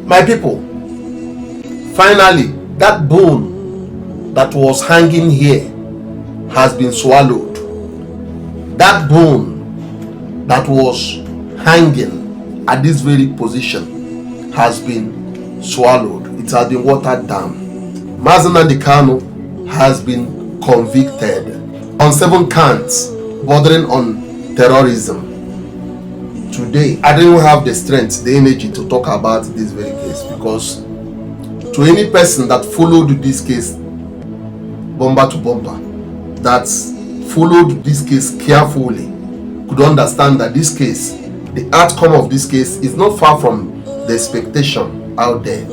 My people, finally, that bone that was hanging here has been swallowed. That bone that was hanging at this very position has been swallowed. It has been watered down. Mazi Nnamdi has been convicted on 7 counts bordering on terrorism. Today, I didn't have the strength, the energy to talk about this very case, because to any person that followed this case bumper to bumper, that followed this case carefully, could understand that this case, the outcome of this case is not far from the expectation out there.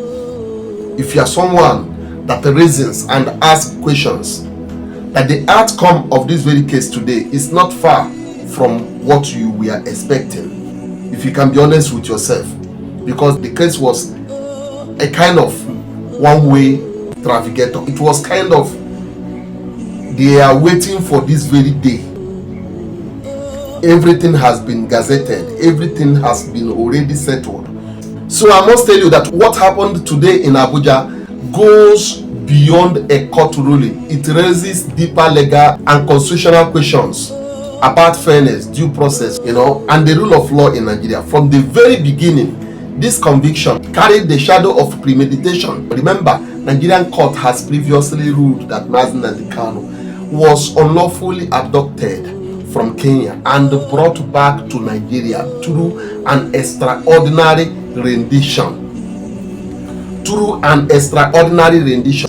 If you are someone that reasons and asks questions, that the outcome of this very case today is not far from what you were expecting, if you can be honest with yourself, because the case was a kind of one-way trafficator. It was kind of, they are waiting for this very day. Everything has been gazetted, everything has been already settled. So I must tell you that what happened today in Abuja goes beyond a court ruling. It raises deeper legal and constitutional questions about fairness, due process, and the rule of law in Nigeria. From the very beginning, this conviction carried the shadow of premeditation. Remember, Nigerian court has previously ruled that Mazi Nnamdi was unlawfully abducted from Kenya and brought back to Nigeria through an extraordinary rendition.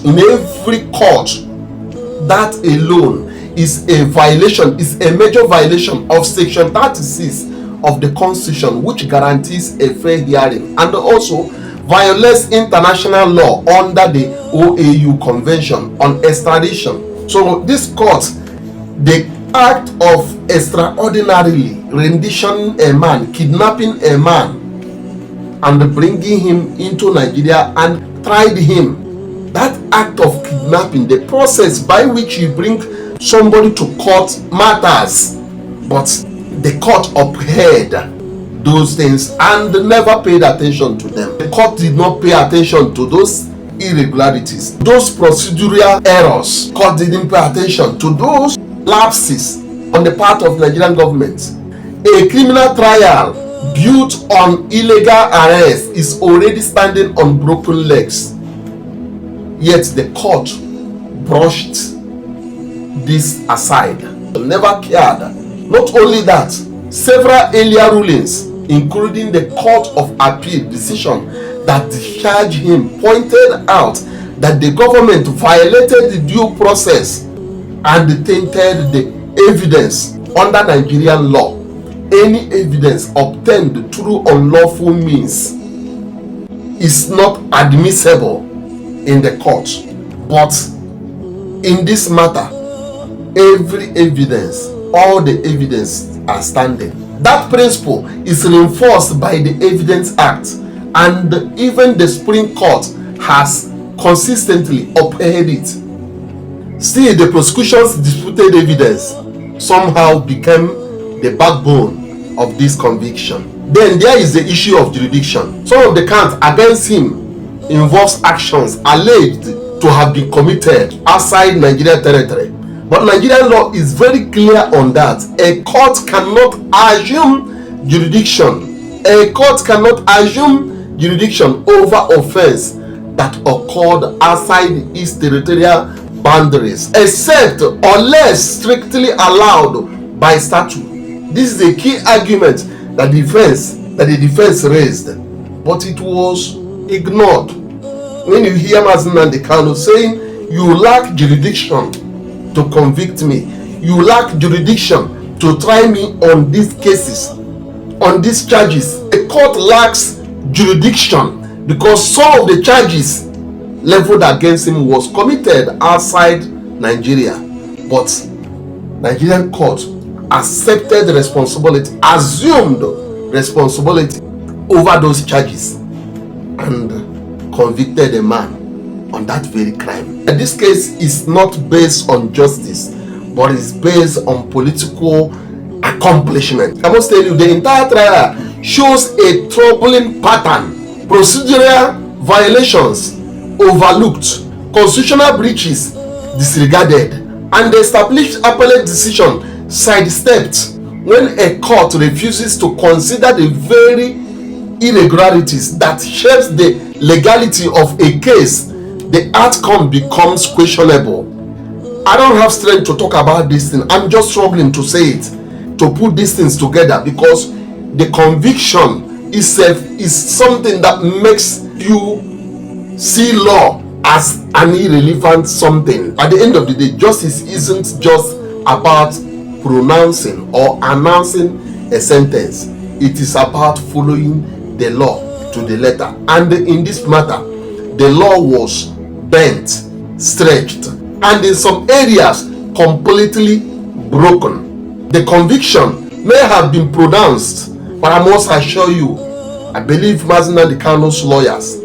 In every court, that alone is a violation, is a major violation of Section 36 of the Constitution, which guarantees a fair hearing, and also violates international law under the OAU Convention on Extradition. So this court, the act of extraordinarily renditioning a man, kidnapping a man, and bringing him into Nigeria and tried him, that act of kidnapping, the process by which you bring somebody to court matters, but the court upheld those things and never paid attention to them. The court did not pay attention to those irregularities, those procedural errors. Court didn't pay attention to those lapses on the part of the Nigerian government. A criminal trial built on illegal arrest is already standing on broken legs, yet the court brushed this aside, never cared. Not only that, several earlier rulings, including the Court of Appeal decision that discharged him, pointed out that the government violated the due process and tainted the evidence under Nigerian law. Any evidence obtained through unlawful means is not admissible in the court. But in this matter, every evidence, all the evidence are standing. That principle is reinforced by the Evidence Act, and even the Supreme Court has consistently upheld it. Still, the prosecution's disputed evidence somehow became the backbone of this conviction. Then there is the issue of jurisdiction. Some of the counts against him involves actions alleged to have been committed outside Nigeria territory. But Nigerian law is very clear on that. A court cannot assume jurisdiction. A court cannot assume jurisdiction over offense that occurred outside its territorial boundaries, except unless strictly allowed by statute. This is a key argument that the defense raised, but it was ignored. When you hear Mazi Nnamdi saying, "You lack jurisdiction to convict me, you lack jurisdiction to try me on these cases, on these charges," the court lacks jurisdiction because some of the charges leveled against him was committed outside Nigeria, but Nigerian court accepted responsibility, assumed responsibility over those charges, and convicted a man on that very crime. And this case is not based on justice, but is based on political accomplishment. I must tell you, the entire trial shows a troubling pattern procedural violations overlooked, constitutional breaches disregarded, and the established appellate decision sidestepped when a court refuses to consider the very irregularities that shapes the legality of a case. The outcome becomes questionable. I don't have strength to talk about this thing. I'm just struggling to say it, to put these things together, because the conviction itself is something that makes you see law as an irrelevant something. At the end of the day, justice isn't just about pronouncing or announcing a sentence. It is about following the law to the letter. And in this matter, the law was bent, stretched, and in some areas completely broken. The conviction may have been pronounced, but I must assure you, I believe Mazi Nnamdi's lawyers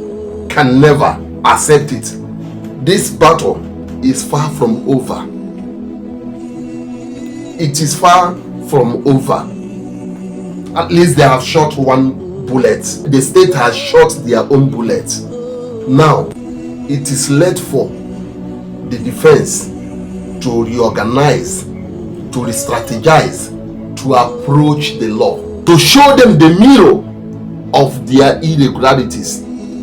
can never accept it. This battle is far from over. It is far from over. At least they have shot one bullet. The state has shot their own bullet. Now, it is left for the defense to reorganize, to re-strategize, to approach the law, to show them the mirror of their irregularities,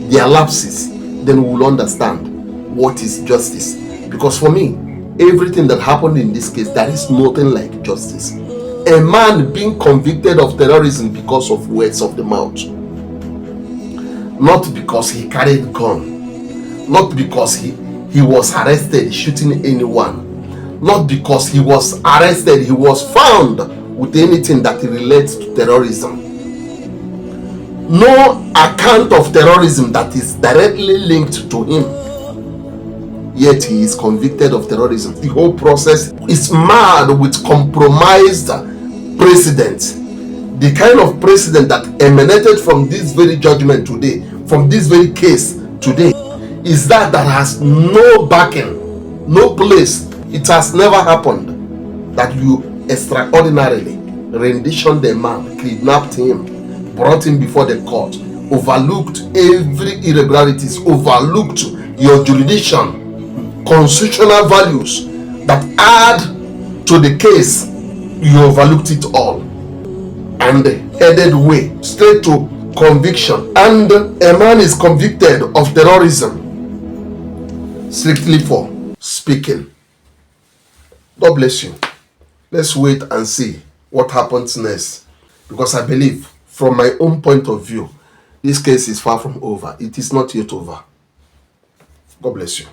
their lapses. Then we will understand what is justice. Because for me, everything that happened in this case, there is nothing like justice. A man being convicted of terrorism because of words of the mouth, not because he carried a gun, not because he was arrested shooting anyone, not because he was arrested, he was found with anything that relates to terrorism. No account of terrorism that is directly linked to him, yet he is convicted of terrorism. The whole process is marred with compromised precedent. The kind of precedent that emanated from this very judgment today, from this very case today, is that has no backing, no place. It has never happened that you extraordinarily renditioned the man, kidnapped him, brought him before the court, overlooked every irregularities, overlooked your jurisdiction, constitutional values that add to the case. You overlooked it all and headed way straight to conviction. And a man is convicted of terrorism strictly for speaking. God bless you. Let's wait and see what happens next, because I believe, from my own point of view, this case is far from over. It is not yet over. God bless you.